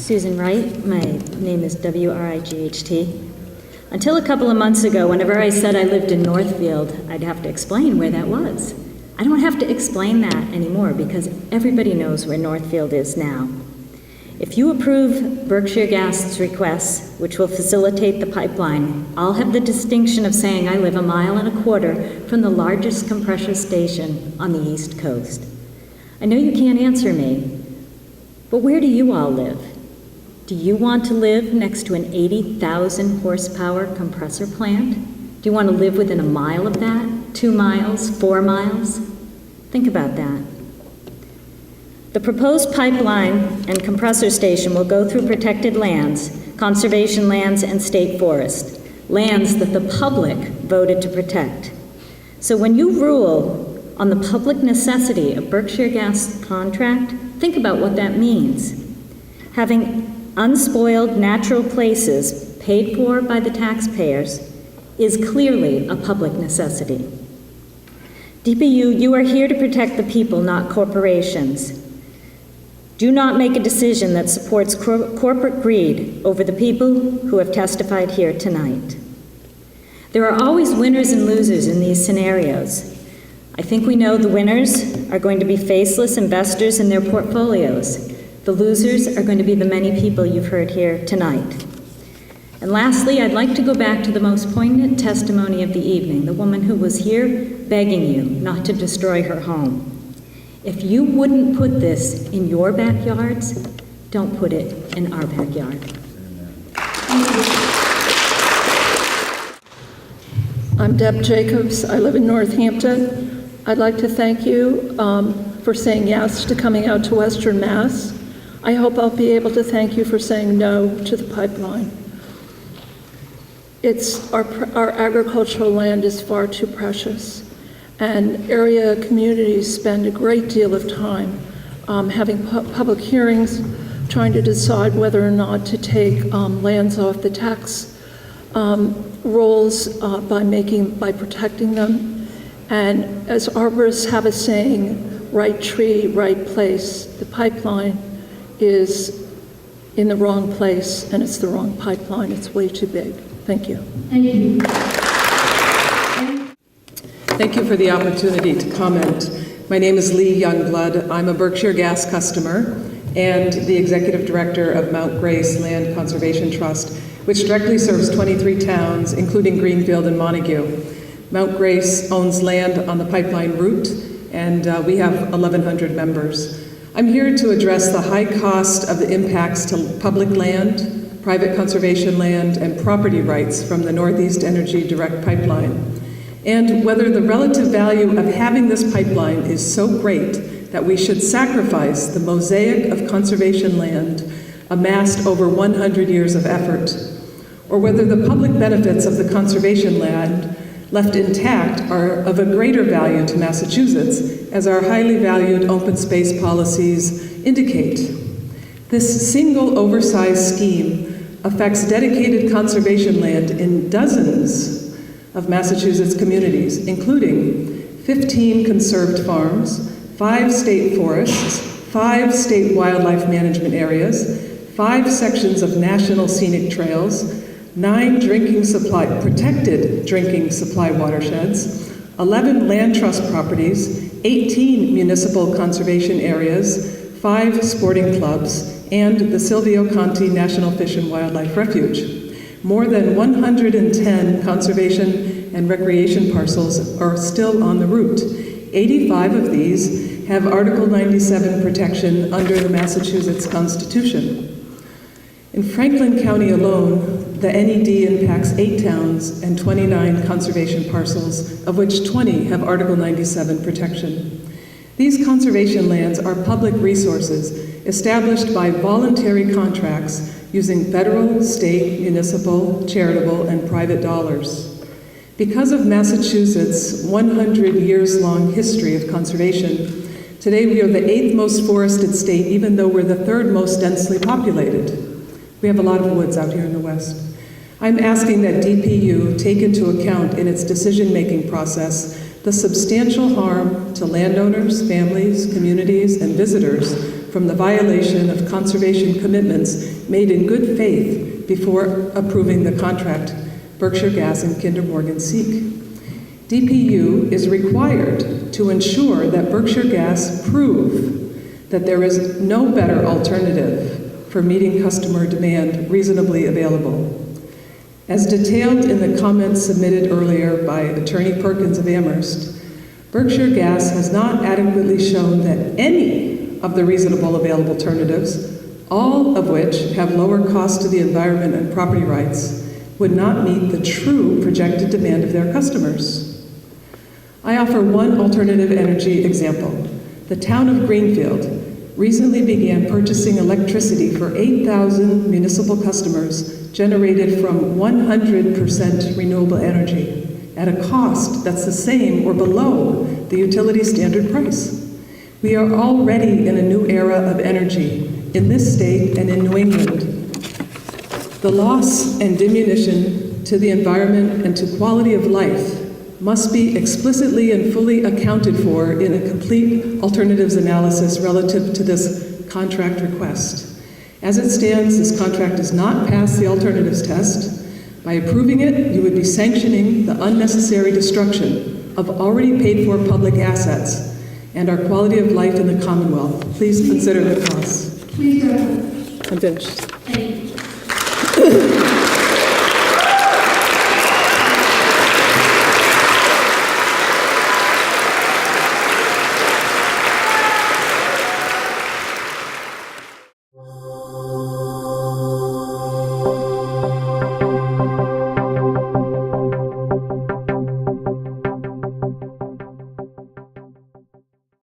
Susan Wright. My name is W-R-I-G-H-T. Until a couple of months ago, whenever I said I lived in Northfield, I'd have to explain where that was. I don't have to explain that anymore because everybody knows where Northfield is now. If you approve Berkshire Gas's requests, which will facilitate the pipeline, I'll have the distinction of saying I live 1.25 miles from the largest compressor station on the East Coast. I know you can't answer me, but where do you all live? Do you want to live next to an 80,000 horsepower compressor plant? Do you want to live within 1 mile of that? 2 miles? 4 miles? Think about that. The proposed pipeline and compressor station will go through protected lands, conservation lands, and state forest, lands that the public voted to protect. So when you rule on the public necessity of Berkshire Gas contract, think about what that means. Having unspoiled natural places paid for by the taxpayers is clearly a public necessity. DPU, you are here to protect the people, not corporations. Do not make a decision that supports corporate greed over the people who have testified here tonight. There are always winners and losers in these scenarios. I think we know the winners are going to be faceless investors in their portfolios. The losers are going to be the many people you've heard here tonight. And lastly, I'd like to go back to the most poignant testimony of the evening, the woman who was here begging you not to destroy her home. If you wouldn't put this in your backyards, don't put it in our backyard. I'm Deb Jacobs. I live in Northampton. I'd like to thank you for saying yes to coming out to Western Mass. I hope I'll be able to thank you for saying no to the pipeline. Our agricultural land is far too precious, and area communities spend a great deal of time having public hearings, trying to decide whether or not to take lands off the tax rolls by protecting them. And as arborists have a saying, right tree, right place. The pipeline is in the wrong place, and it's the wrong pipeline. It's way too big. Thank you. Thank you. Thank you for the opportunity to comment. My name is Lee Youngblood. I'm a Berkshire Gas customer and the executive director of Mount Grace Land Conservation Trust, which directly serves 23 towns, including Greenfield and Montague. Mount Grace owns land on the pipeline route, and we have 1,100 members. I'm here to address the high cost of the impacts to public land, private conservation land, and property rights from the Northeast Energy Direct Pipeline, and whether the relative value of having this pipeline is so great that we should sacrifice the mosaic of conservation land amassed over 100 years of effort, or whether the public benefits of the conservation land left intact are of a greater value to Massachusetts, as our highly valued open space policies indicate. This single oversized scheme affects dedicated conservation land in dozens of Massachusetts communities, including 15 conserved farms, 5 state forests, 5 state wildlife management areas, 5 sections of national scenic trails, 9 protected drinking supply watersheds, 11 land trust properties, 18 municipal conservation areas, 5 sporting clubs, and the Silvio Conti National Fish and Wildlife Refuge. More than 110 conservation and recreation parcels are still on the route. 85 of these have Article 97 protection under the Massachusetts Constitution. In Franklin County alone, the NED impacts 8 towns and 29 conservation parcels, of which 20 have Article 97 protection. These conservation lands are public resources established by voluntary contracts using federal, state, municipal, charitable, and private dollars. Because of Massachusetts' 100 years long history of conservation, today we are the 8th most forested state, even though we're the 3rd most densely populated. We have a lot of woods out here in the West. I'm asking that DPU take into account in its decision-making process the substantial harm to landowners, families, communities, and visitors from the violation of conservation commitments made in good faith before approving the contract Berkshire Gas and Kinder Morgan seek. DPU is required to ensure that Berkshire Gas prove that there is no better alternative for meeting customer demand reasonably available. As detailed in the comments submitted earlier by Attorney Perkins of Amherst, Berkshire Gas has not adequately shown that any of the reasonable available alternatives, all of which have lower costs to the environment and property rights, would not meet the true projected demand of their customers. I offer one alternative energy example. The town of Greenfield recently began purchasing electricity for 8,000 municipal customers generated from 100% renewable energy at a cost that's the same or below the utility standard price. We are already in a new era of energy in this state and in New England. The loss and diminution to the environment and to quality of life must be explicitly and fully accounted for in a complete alternatives analysis relative to this contract request. As it stands, this contract does not pass the alternatives test. By approving it, you would be sanctioning the unnecessary destruction of already paid for public assets and our quality of life in the Commonwealth. Please consider the costs. Please go ahead. I'm finished. Thank you.